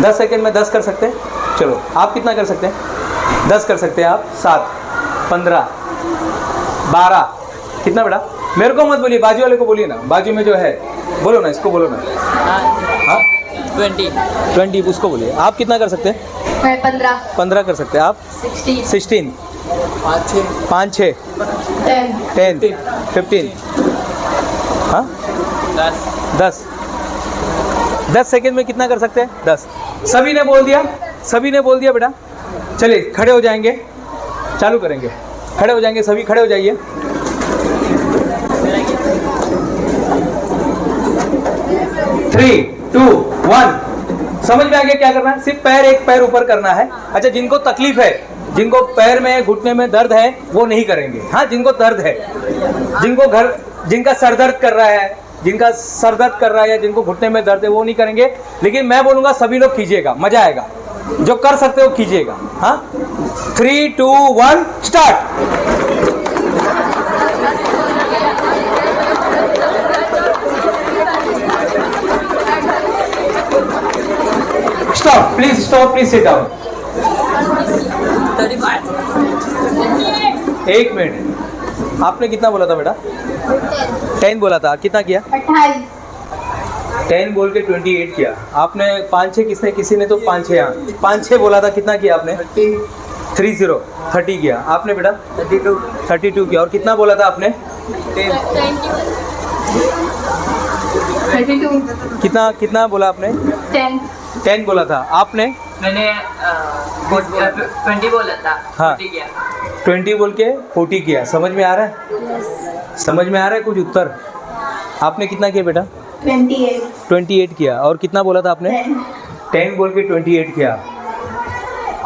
10 second में 10 कर सकते हैं? चलो आप कितना कर सकते हैं? 10 कर सकते हैं आप। 7, 15, 12, कितना बेटा? मेरे को मत बोलिए, बाजू वाले को बोलिए ना, बाजू में जो है बोलो ना, इसको बोलो ना। हाँ 20 उसको बोलिए। आप कितना कर सकते हैं? मैं 15 कर सकते हैं। आप 16, 5, 6, 10, 15, हाँ 10 सेकेंड में कितना कर सकते हैं? 10। सभी ने बोल दिया, सभी ने बोल दिया बेटा। चलिए खड़े हो जाएंगे, चालू करेंगे। खड़े हो जाएंगे, सभी खड़े हो जाइए। थ्री, 2, 1। समझ में आ गया क्या करना है? सिर्फ पैर, एक पैर ऊपर करना है। अच्छा, जिनको तकलीफ है, जिनको पैर में घुटने में दर्द है, वो नहीं करेंगे। हाँ, जिनको दर्द है, जिनका सर दर्द कर रहा है, जिनका सर दर्द कर रहा है या जिनको घुटने में दर्द है, वो नहीं करेंगे। लेकिन मैं बोलूँगा सभी लोग कीजिएगा, मजा आएगा। जो कर सकते हो कीजिएगा। हाँ 3, 2, 1 start. Stop please, stop please, sit down. 1 minute. आपने कितना बोला था बेटा? 10 बोला था। कितना किया? 28। 10 बोल के 28 किया आपने। 5, 6 किसने? किसी ने तो 5, 6 यहाँ 5, 6 बोला था। कितना किया आपने? 30 किया आपने बेटा। 32 किया। और कितना बोला था आपने? 32। कितना बोला आपने? 10 बोला था आपने। मैंने 20 बोला था। हाँ 40 किया। 20 बोल के 40 किया। समझ में आ रहा है? समझ में आ रहा है कुछ उत्तर? आपने कितना किया बेटा? 28 किया। और कितना बोला था आपने? 10 बोल के 28 किया।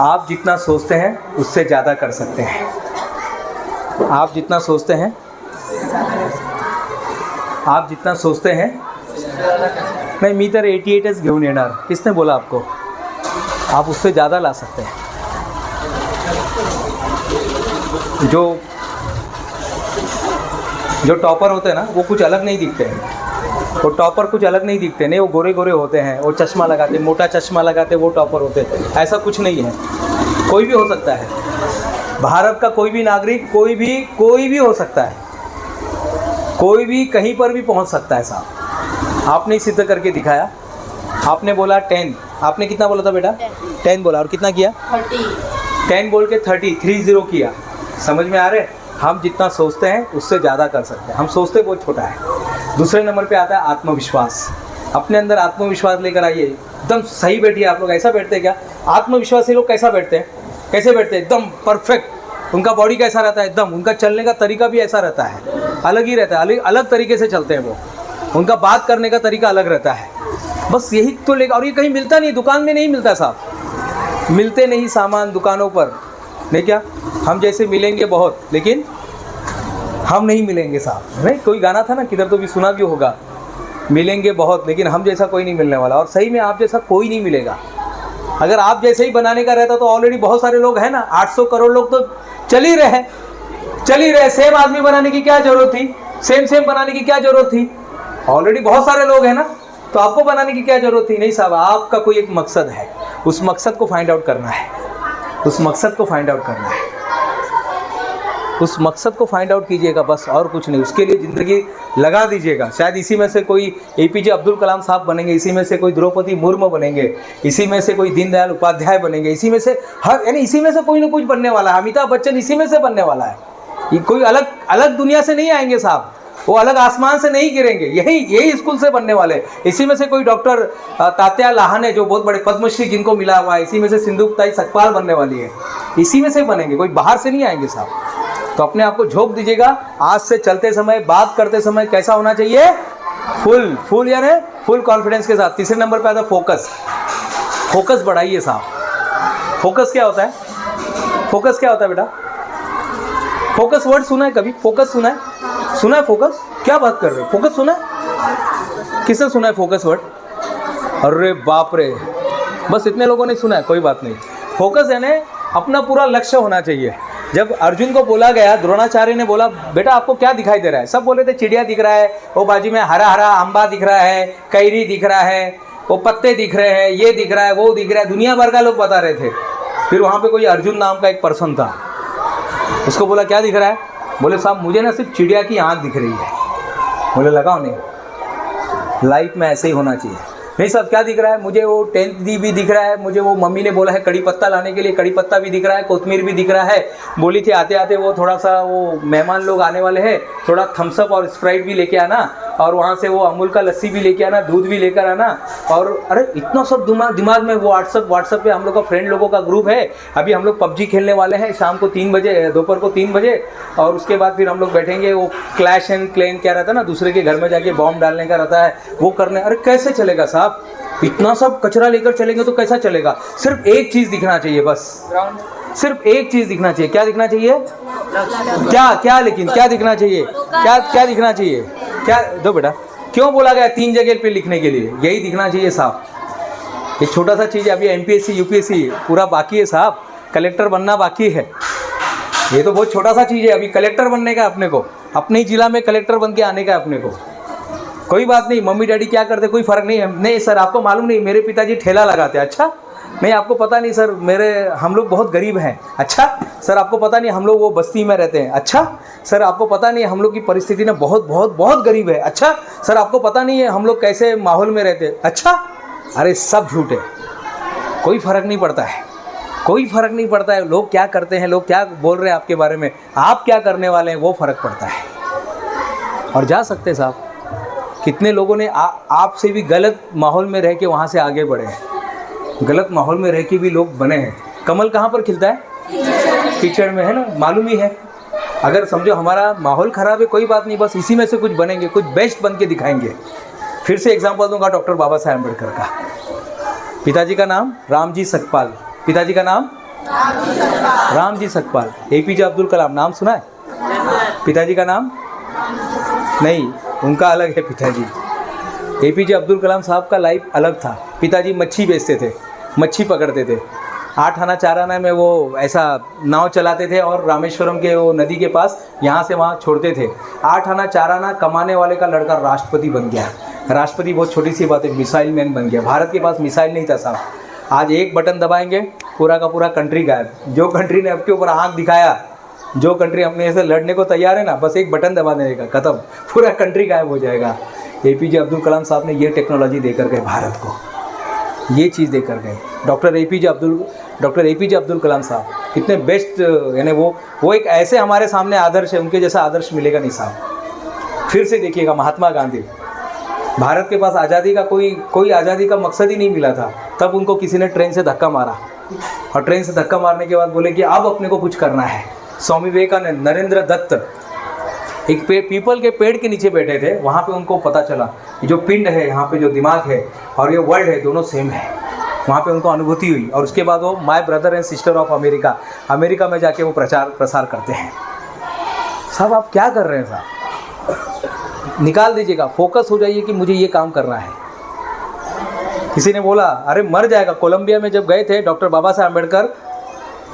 आप जितना सोचते हैं उससे ज़्यादा कर सकते हैं। आप जितना सोचते हैं, आप जितना सोचते हैं। मैं मी तर 88च घेऊन येणार। किसने बोला आपको? आप उससे ज़्यादा ला सकते हैं। जो टॉपर होते हैं ना, वो कुछ अलग नहीं दिखते हैं। वो टॉपर कुछ अलग नहीं दिखते नहीं, वो गोरे गोरे होते हैं, वो चश्मा लगाते, मोटा चश्मा लगाते, वो टॉपर होते हैं। ऐसा कुछ नहीं है, कोई भी हो सकता है। भारत का कोई भी नागरिक, कोई भी हो सकता है, कोई भी कहीं पर भी पहुंच सकता है साहब। आपने ही सिद्ध करके दिखाया। आपने बोला 10, आपने कितना बोला था बेटा? 10 बोला। और कितना किया? 10 बोल के 30 किया। समझ में आ रहे? हम जितना सोचते हैं उससे ज़्यादा कर सकते हैं। हम सोचते बहुत छोटा है। दूसरे नंबर पे आता है आत्मविश्वास। अपने अंदर आत्मविश्वास लेकर आइए। एकदम सही बैठिए। आप लोग ऐसा बैठते हैं क्या? आत्मविश्वासी लोग कैसा बैठते हैं? कैसे बैठते हैं? एकदम परफेक्ट। उनका बॉडी कैसा रहता है? एकदम। उनका चलने का तरीका भी ऐसा रहता है, अलग ही रहता है, अलग तरीके से चलते हैं वो। उनका बात करने का तरीका अलग रहता है। बस यही तो लेकर। और ये कहीं मिलता नहीं, दुकान में नहीं मिलता साहब। मिलते नहीं सामान दुकानों पर, नहीं क्या? हम जैसे मिलेंगे बहुत, लेकिन हम नहीं मिलेंगे साहब। नहीं, कोई गाना था ना, किधर तो भी सुना भी होगा, मिलेंगे बहुत लेकिन हम जैसा कोई नहीं मिलने वाला। और सही में आप जैसा कोई नहीं मिलेगा। अगर आप जैसे ही बनाने का रहता तो ऑलरेडी बहुत सारे लोग हैं ना, 800 करोड़ लोग तो चल ही रहे। सेम आदमी बनाने की क्या जरूरत थी? सेम बनाने की क्या जरूरत थी? ऑलरेडी बहुत सारे लोग हैं ना, तो आपको बनाने की क्या जरूरत थी? नहीं साहब, आपका कोई एक मकसद है। उस मकसद को फाइंड आउट करना है। उस मकसद को फाइंड आउट करना है। उस मकसद को फाइंड आउट कीजिएगा बस, और कुछ नहीं। उसके लिए ज़िंदगी लगा दीजिएगा। शायद इसी में से कोई APJ अब्दुल कलाम साहब बनेंगे, इसी में से कोई द्रौपदी मुर्मू बनेंगे, इसी में से कोई दीनदयाल उपाध्याय बनेंगे, इसी में से यानी इसी में से कोई ना कुछ बनने वाला है। अमिताभ बच्चन इसी में से बनने वाला है। ये कोई अलग दुनिया से नहीं आएंगे साहब, वो अलग आसमान से नहीं गिरेंगे। यही स्कूल से बनने वाले। इसी में से कोई डॉक्टर तात्या लाहाने, जो बहुत बड़े पद्मश्री जिनको मिला हुआ है, इसी में से सिंधुताई सतपाल बनने वाली है। इसी में से बनेंगे, कोई बाहर से नहीं आएंगे साहब। तो अपने आप को झोंक दीजिएगा। आज से चलते समय, बात करते समय कैसा होना चाहिए? फुल यानी फुल कॉन्फिडेंस के साथ। तीसरे नंबर पे आता है फोकस। फोकस बढ़ाइए साहब। फोकस क्या होता है? फोकस क्या होता है बेटा? फोकस वर्ड सुना है कभी? फोकस सुना है? सुना है फोकस? क्या बात कर रहे हो? फोकस सुना है? किसने सुना है फोकस वर्ड? अरे बाप रे, बस इतने लोगों ने सुना है। कोई बात नहीं। फोकस यानी अपना पूरा लक्ष्य होना चाहिए। जब अर्जुन को बोला गया, द्रोणाचार्य ने बोला बेटा आपको क्या दिखाई दे रहा है? सब बोले थे चिड़िया दिख रहा है, वो बाजू में हरा हरा अम्बा दिख रहा है, कैरी दिख रहा है, वो पत्ते दिख रहे हैं, ये दिख रहा है, वो दिख रहा है, दुनिया भर का लोग बता रहे थे। फिर वहाँ पे कोई अर्जुन नाम का एक पर्सन था, उसको बोला क्या दिख रहा है? बोले साहब मुझे ना सिर्फ चिड़िया की आँख दिख रही है। बोले लगाओ नहीं, लाइफ में ऐसे ही होना चाहिए। नहीं साहब क्या दिख रहा है? मुझे वो 10th दी भी दिख रहा है, मुझे वो मम्मी ने बोला है कड़ी पत्ता लाने के लिए, कड़ी पत्ता भी दिख रहा है, कोतमीर भी दिख रहा है। बोली थी आते आते वो थोड़ा सा वो मेहमान लोग आने वाले हैं, थोड़ा थम्स अप और स्प्राइट भी लेके आना, और वहाँ से वो अमूल का लस्सी भी लेके आना, दूध भी लेकर आना। और अरे इतना सब दिमाग में। वो व्हाट्सअप पे हम लोग का फ्रेंड लोगों का ग्रुप है, अभी हम लोग PUBG खेलने वाले हैं शाम को 3 बजे, दोपहर को 3 बजे, और उसके बाद फिर हम लोग बैठेंगे। वो क्लैश एंड क्लैन क्या रहता है ना, दूसरे के घर में जाके बॉम्ब डालने का रहता है, वो करने। अरे कैसे चलेगा साहब? इतना सब कचरा लेकर चलेंगे तो कैसा चलेगा? सिर्फ एक चीज़ दिखना चाहिए बस, सिर्फ एक चीज़ दिखना चाहिए। क्या दिखना चाहिए? क्या लेकिन क्या दिखना चाहिए? क्या दिखना चाहिए? क्या दो बेटा, क्यों बोला गया 3 जगह पे लिखने के लिए? यही दिखना चाहिए साहब। ये छोटा सा चीज़ है, अभी MPSC UPSC पूरा बाकी है साहब, कलेक्टर बनना बाकी है। ये तो बहुत छोटा सा चीज़ है, अभी कलेक्टर बनने का अपने को, अपने ही जिला में कलेक्टर बन के आने का अपने को। कोई बात नहीं, मम्मी डैडी क्या करते कोई फ़र्क नहीं है। नहीं सर आपको मालूम नहीं, मेरे पिताजी ठेला लगाते। अच्छा नहीं आपको पता नहीं सर, हम लोग बहुत गरीब हैं। अच्छा सर आपको पता नहीं, हम लोग वो बस्ती में रहते हैं। अच्छा सर आपको पता नहीं, हम लोग की परिस्थिति ना बहुत बहुत बहुत गरीब है। अच्छा सर आपको पता नहीं है हम लोग कैसे माहौल में रहते हैं। अच्छा अरे सब झूठ है, कोई फ़र्क नहीं पड़ता है, कोई फ़र्क नहीं पड़ता है। लोग क्या करते हैं, लोग क्या बोल रहे हैं आपके बारे में, आप क्या करने वाले हैं, वो फ़र्क पड़ता है। और जा सकते साहब, कितने लोगों ने आपसे भी गलत माहौल में रह के वहाँ से आगे बढ़े हैं, गलत माहौल में रह के भी लोग बने हैं। कमल कहाँ पर खिलता है? कीचड़ में, है ना, मालूम ही है। अगर समझो हमारा माहौल ख़राब है, कोई बात नहीं, बस इसी में से कुछ बनेंगे, कुछ बेस्ट बन के दिखाएंगे। फिर से एग्जाम्पल दूंगा डॉक्टर बाबा साहेब अम्बेडकर का। पिताजी का नाम रामजी सकपाल, पिताजी का नाम रामजी सकपाल। APJ अब्दुल कलाम नाम सुना है? पिताजी का नाम नहीं, उनका अलग है पिताजी। APJ अब्दुल कलाम साहब का लाइफ अलग था। पिताजी मच्छी बेचते थे, मच्छी पकड़ते थे, 8 आना 4 आना में वो ऐसा नाव चलाते थे और रामेश्वरम के वो नदी के पास यहाँ से वहाँ छोड़ते थे। 8 आना 4 आना कमाने वाले का लड़का राष्ट्रपति बन गया। राष्ट्रपति बहुत छोटी सी बात है, मिसाइल मैन बन गया। भारत के पास मिसाइल नहीं था साहब। आज एक बटन दबाएंगे पूरा का पूरा कंट्री गायब। जो कंट्री ने आपके ऊपर आँख दिखाया, जो कंट्री अपने से लड़ने को तैयार है ना, बस एक बटन दबा देगा, खत्म, पूरा कंट्री गायब हो जाएगा। APJ अब्दुल कलाम साहब ने ये टेक्नोलॉजी देकर गए भारत को, ये चीज़ देकर गए। डॉक्टर APJ अब्दुल कलाम साहब कितने बेस्ट, यानी वो एक ऐसे हमारे सामने आदर्श है, उनके जैसा आदर्श मिलेगा नहीं साहब। फिर से देखिएगा महात्मा गांधी, भारत के पास आज़ादी का कोई आज़ादी का मकसद ही नहीं मिला था, तब उनको किसी ने ट्रेन से धक्का मारा, और ट्रेन से धक्का मारने के बाद बोले कि अब अपने को कुछ करना है। स्वामी विवेकानंद, नरेंद्र दत्त एक पीपल के पेड़ के नीचे बैठे थे, वहाँ पे उनको पता चला कि जो पिंड है, यहाँ पे जो दिमाग है और ये वर्ल्ड है, दोनों सेम है। वहाँ पे उनको अनुभूति हुई, और उसके बाद वो my brother and sister of America में जाके वो प्रसार करते हैं। साहब आप क्या कर रहे हैं साहब? निकाल दीजिएगा, फोकस हो जाइए कि मुझे ये काम करना है। किसी ने बोला अरे मर जाएगा, कोलंबिया में जब गए थे डॉक्टर बाबा साहेब अम्बेडकर,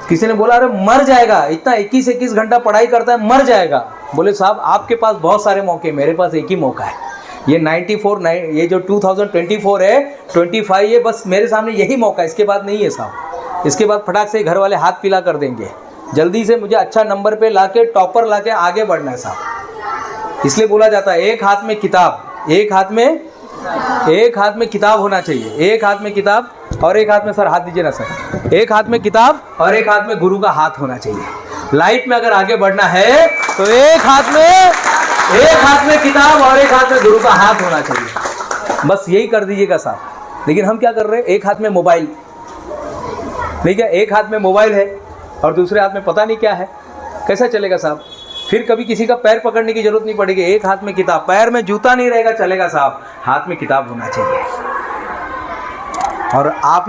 किसी ने बोला अरे मर जाएगा, इतना 21 घंटा पढ़ाई करता है, मर जाएगा। बोले साहब आपके पास बहुत सारे मौके, मेरे पास एक ही मौका है। ये 94 ये जो 2024 है, 25 ये बस मेरे सामने यही मौका है, इसके बाद नहीं है साहब। इसके बाद फटाक से घर वाले हाथ पीला कर देंगे। जल्दी से मुझे अच्छा नंबर पे लाके, टॉपर लाके आगे बढ़ना है साहब। इसलिए बोला जाता है एक हाथ में किताब, एक हाथ में किताब होना चाहिए, एक हाथ में किताब और एक हाथ में, सर हाथ दीजिए ना सर, एक हाथ में किताब और एक हाथ में गुरु का हाथ होना चाहिए। लाइफ में अगर आगे बढ़ना है तो एक हाथ में किताब और एक हाथ में गुरु का हाथ होना चाहिए। बस यही कर दीजिएगा साहब। लेकिन हम क्या कर रहे हैं, एक हाथ में मोबाइल, ठीक है, एक हाथ में मोबाइल है और दूसरे हाथ में पता नहीं क्या है, कैसा चलेगा साहब? फिर कभी किसी का पैर पकड़ने की जरूरत नहीं पड़ेगी, एक हाथ में किताब, पैर में जूता नहीं रहेगा, चलेगा साहब, हाथ में किताब होना चाहिए। और आप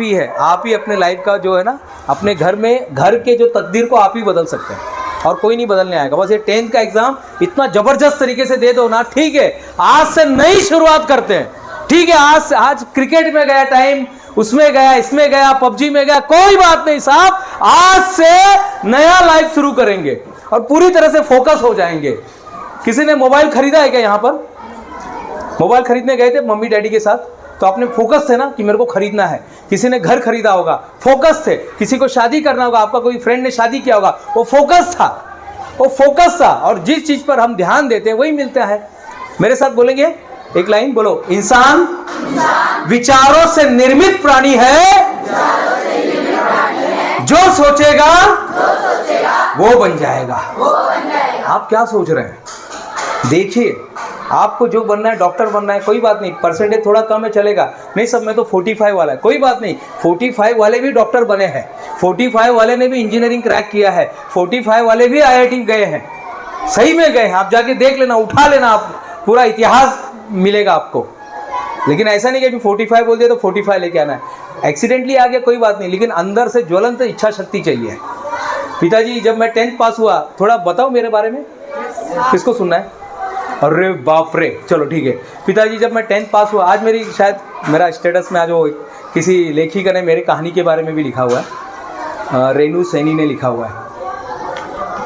ही अपने लाइफ का जो है ना, अपने घर के जो तकदीर को आप ही बदल सकते हैं, और कोई नहीं बदलने आएगा। बस ये 10th का एग्जाम इतना जबरदस्त तरीके से दे दो ना, ठीक है, आज से नई शुरुआत करते हैं, ठीक है। आज क्रिकेट में गया टाइम, उसमें गया, इसमें गया, PUBG में गया, कोई बात नहीं साहब, आज से नया लाइफ शुरू करेंगे और पूरी तरह से फोकस हो जाएंगे। किसी ने मोबाइल खरीदा है क्या? यहाँ पर मोबाइल खरीदने गए थे मम्मी डैडी के साथ, तो आपने फोकस थे ना कि मेरे को खरीदना है। किसी ने घर खरीदा होगा, फोकस थे। किसी को शादी करना होगा, आपका कोई फ्रेंड ने शादी किया होगा, वो फोकस था, वो फोकस था। और जिस चीज पर हम ध्यान देते हैं वही मिलता है। मेरे साथ बोलेंगे एक लाइन, बोलो, इंसान विचारों से निर्मित प्राणी है, जो सोचेगा वो बन जाएगा। आप क्या सोच रहे हैं? देखिए, आपको जो बनना है, डॉक्टर बनना है, कोई बात नहीं, परसेंटेज थोड़ा कम है चलेगा। नहीं सब में तो 45 वाला है, कोई बात नहीं, 45 वाले भी डॉक्टर बने हैं, 45 वाले ने भी इंजीनियरिंग क्रैक किया है, 45 वाले भी IIT गए हैं, सही में गए हैं। आप जाके देख लेना, उठा लेना, आप पूरा इतिहास मिलेगा आपको। लेकिन ऐसा नहीं कि 45 बोल दिया तो 45 लेके आना है। एक्सीडेंटली आ गया कोई बात नहीं, लेकिन अंदर से ज्वलंत इच्छा शक्ति चाहिए। पिताजी जब मैं 10th पास हुआ, थोड़ा बताओ मेरे बारे में, किसको सुनना है? अरे बाप रे, चलो ठीक है। पिताजी जब मैं 10th पास हुआ, आज मेरी शायद मेरा स्टेटस में आज वो किसी लेखिका ने मेरी कहानी के बारे में भी लिखा हुआ है, रेनू सैनी ने लिखा हुआ है।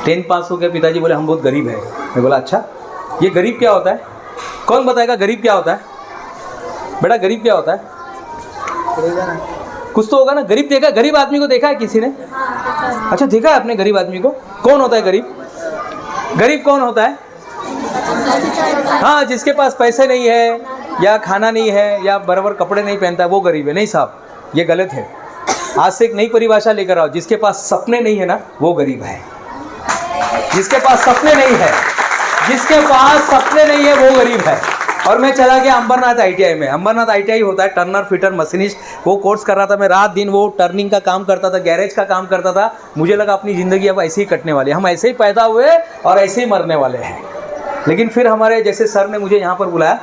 10th पास हो गया, पिताजी बोले हम बहुत गरीब है। मैं बोला अच्छा, ये गरीब क्या होता है? कौन बताएगा गरीब क्या होता है? बेटा गरीब क्या होता है? कुछ तो होगा ना। गरीब देखा, गरीब आदमी को देखा है किसी ने? अच्छा देखा है आपने गरीब आदमी को? कौन होता है गरीब? गरीब कौन होता है? हाँ, जिसके पास पैसे नहीं है, या खाना नहीं है, या बराबर कपड़े नहीं पहनता है, वो गरीब है। नहीं साहब, ये गलत है। आज से एक नई परिभाषा लेकर आओ, जिसके पास सपने नहीं है ना, वो गरीब है। जिसके पास सपने नहीं है, जिसके पास सपने नहीं है वो गरीब है। और मैं चला गया अंबरनाथ ITI में। अंबरनाथ ITI होता है टर्नर फिटर मशीनिस्ट, वो कोर्स कर रहा था मैं। रात दिन वो टर्निंग का काम करता था, गैरेज का काम करता था। मुझे लगा अपनी ज़िंदगी अब ऐसे ही कटने वाली है, हम ऐसे ही पैदा हुए और ऐसे ही मरने वाले हैं। लेकिन फिर हमारे जैसे सर ने मुझे यहाँ पर बुलाया,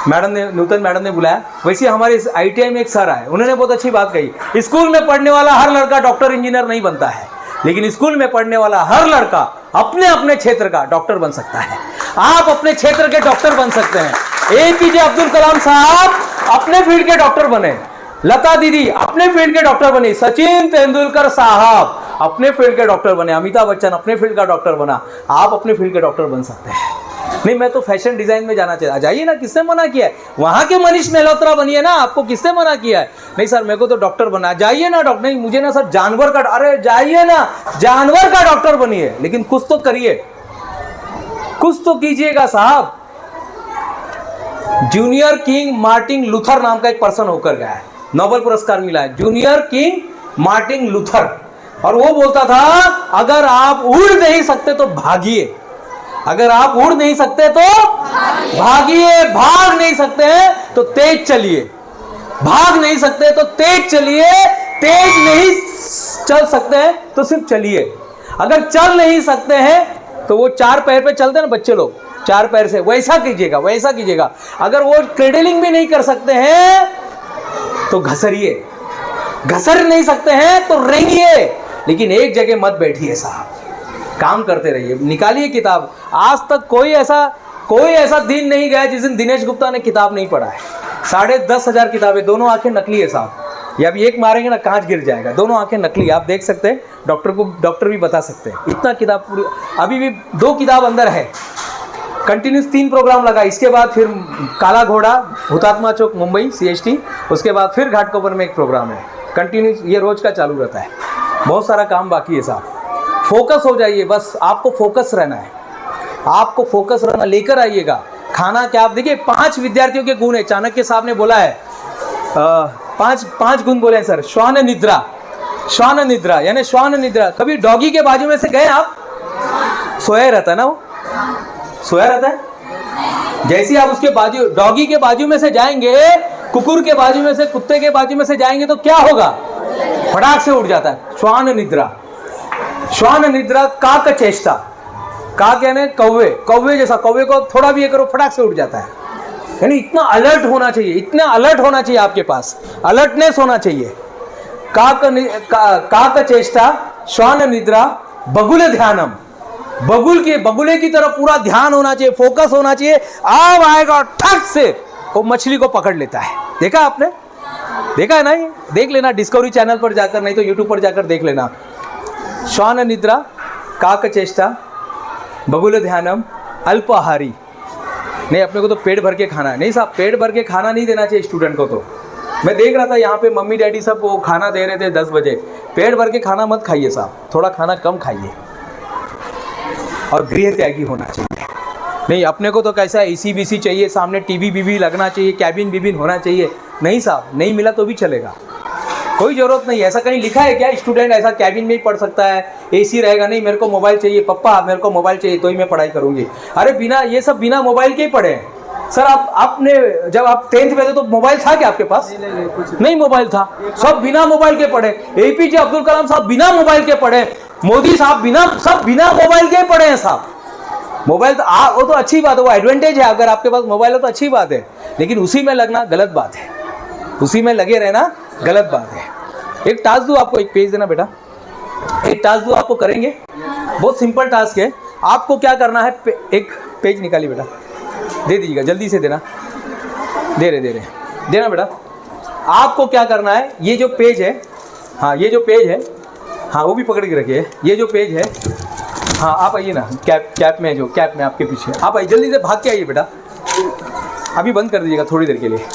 मैडम ने, नूतन मैडम ने बुलाया, वैसे हमारे इस ITI में एक सर आए, उन्होंने बहुत अच्छी बात कही। स्कूल में पढ़ने वाला हर लड़का डॉक्टर इंजीनियर नहीं बनता है, लेकिन स्कूल में पढ़ने वाला हर लड़का अपने अपने क्षेत्र का डॉक्टर बन सकता है। आप अपने क्षेत्र के डॉक्टर बन सकते हैं। APJ अब्दुल कलाम साहब अपने फील्ड के डॉक्टर बने, लता दीदी अपने फील्ड के डॉक्टर बनी, सचिन तेंदुलकर साहब अपने फील्ड के डॉक्टर बने, अमिताभ बच्चन अपने फील्ड का डॉक्टर बना। आप अपने फील्ड के डॉक्टर बन सकते हैं। नहीं मैं तो फैशन डिजाइन में जाना चाहिए, जाइए ना, किसने मना किया है? वहां के मनीष मेहलोत्रा बनिए ना, आपको किसने मना किया है? नहीं सर मेरे को तो डॉक्टर बनना है, जाइए ना डॉक्टर। नहीं मुझे ना सर जानवर का, अरे जाइए ना जानवर का डॉक्टर बनिए, लेकिन कुछ तो करिए, कुछ तो कीजिएगा साहब। जूनियर किंग मार्टिन लूथर नाम का एक पर्सन होकर गया है, नोबेल पुरस्कार मिला है, जूनियर किंग मार्टिन लूथर। और वो बोलता था अगर आप उड़ नहीं सकते तो भागिए, अगर आप उड़ नहीं सकते तो भागिए, भाग नहीं सकते हैं तो तेज चलिए, भाग नहीं सकते तो तेज चलिए, तेज नहीं चल सकते हैं तो सिर्फ चलिए। अगर चल नहीं सकते हैं तो वो 4 पैर पे चलते हैं ना बच्चे लोग, 4 पैर से, वैसा कीजिएगा, वैसा कीजिएगा। अगर वो क्रेडलिंग भी नहीं कर सकते हैं तो घसरिए, घसर नहीं सकते हैं तो रेंगिए, लेकिन एक जगह मत बैठिए साहब, काम करते रहिए, निकालिए किताब। आज तक कोई ऐसा दिन नहीं गया जिस दिन दिनेश गुप्ता ने किताब नहीं पढ़ा है। 10,500 किताबें, दोनों आंखें नकली है साहब, ये अभी एक मारेंगे ना कांच गिर जाएगा, दोनों आंखें नकली, आप देख सकते हैं, डॉक्टर भी बता सकते हैं, इतना किताब पूरी। अभी भी 2 किताब अंदर है, कंटिन्यूस 3 प्रोग्राम लगा, इसके बाद फिर काला घोड़ा हुतात्मा चौक मुंबई CST, उसके बाद फिर घाटकोपर में एक प्रोग्राम है, कंटिन्यूस, ये रोज का चालू रहता है। बहुत सारा काम बाकी है साहब, फोकस हो जाइए, बस आपको फोकस रहना है, आपको फोकस रहना, लेकर आइएगा। खाना क्या, आप देखिए 5 विद्यार्थियों के गुण है, चाणक्य साहब ने बोला है, 5 गुण बोले हैं सर। श्वान निद्रा, श्वान निद्रा यानी श्वान निद्रा। कभी डॉगी के बाजू में से गए आप? सोया रहता है ना, वो सोया रहता है। जैसे आप उसके बाजू, डॉगी के बाजू में से जाएंगे, कुकुर के बाजू में से, कुत्ते के बाजू में से जाएंगे तो क्या होगा? फटाक से उठ जाता है। श्वान निद्रा, श्वान निद्रा, काक चेष्टा, काक यानी कौवे, कौवे जैसा, कौवे को थोड़ा भी ये करो फटाक से उठ जाता है। यानी इतना अलर्ट होना चाहिए, इतना अलर्ट होना चाहिए आपके पास, अलर्टनेस होना चाहिए। काक चेष्टा, श्वान निद्रा, बगुल ध्यानम, बगुले की तरफ पूरा ध्यान होना चाहिए, फोकस होना चाहिए। अब आएगा ठक से वो मछली को पकड़ लेता है। देखा आपने? देखा है ना? ये देख लेना डिस्कवरी चैनल पर जाकर, नहीं तो यूट्यूब पर जाकर देख लेना। श्वान निद्रा, काक चेष्टा, बगुल ध्यानम, अल्पाहारी। नहीं, अपने को तो पेट भर के खाना है। नहीं साहब, पेट भर के खाना नहीं देना चाहिए स्टूडेंट को। तो मैं देख रहा था यहाँ पे मम्मी डैडी सब वो खाना दे रहे थे 10 बजे। पेट भर के खाना मत खाइए साहब, थोड़ा खाना कम खाइए और गृह त्यागी होना चाहिए। नहीं, अपने को तो कैसा एसी बीसी चाहिए, सामने टीवी बीवी लगना चाहिए, कैबिन बीबिन होना चाहिए। नहीं साहब, नहीं मिला तो भी चलेगा, कोई ज़रूरत नहीं। ऐसा कहीं लिखा है क्या स्टूडेंट ऐसा कैबिन में ही पढ़ सकता है, एसी रहेगा? नहीं, मेरे को मोबाइल चाहिए पप्पा, मेरे को मोबाइल चाहिए तो ही मैं पढ़ाई करूँगी। अरे बिना ये सब बिना मोबाइल के ही पढ़े हैं सर। आपने जब आप 10th में थे तो मोबाइल था क्या आपके पास? नहीं मोबाइल था, सब बिना मोबाइल के पढ़े। APJ अब्दुल कलाम साहब बिना मोबाइल के पढ़े, मोदी साहब सब बिना मोबाइल के पढ़े हैं साहब। मोबाइल तो वो तो अच्छी बात है, वो एडवांटेज है, अगर आपके पास मोबाइल है तो अच्छी बात है, लेकिन उसी में लगना गलत बात है, उसी में लगे रहना गलत बात है। एक टास्क दूँ आपको, एक पेज देना बेटा, एक टास्क दूँ आपको, करेंगे? बहुत सिंपल टास्क है। आपको क्या करना है, एक पेज निकालिए बेटा, दे दीजिएगा, जल्दी से देना। दे रहे देना बेटा। आपको क्या करना है, ये जो पेज है, हाँ ये जो पेज है, हाँ वो भी पकड़ के रखिए, ये जो पेज है, हाँ आप आइए ना, कैप में, जो कैप में आपके पीछे आप आइए, जल्दी से भाग के आइए बेटा, अभी बंद कर दीजिएगा थोड़ी देर के लिए।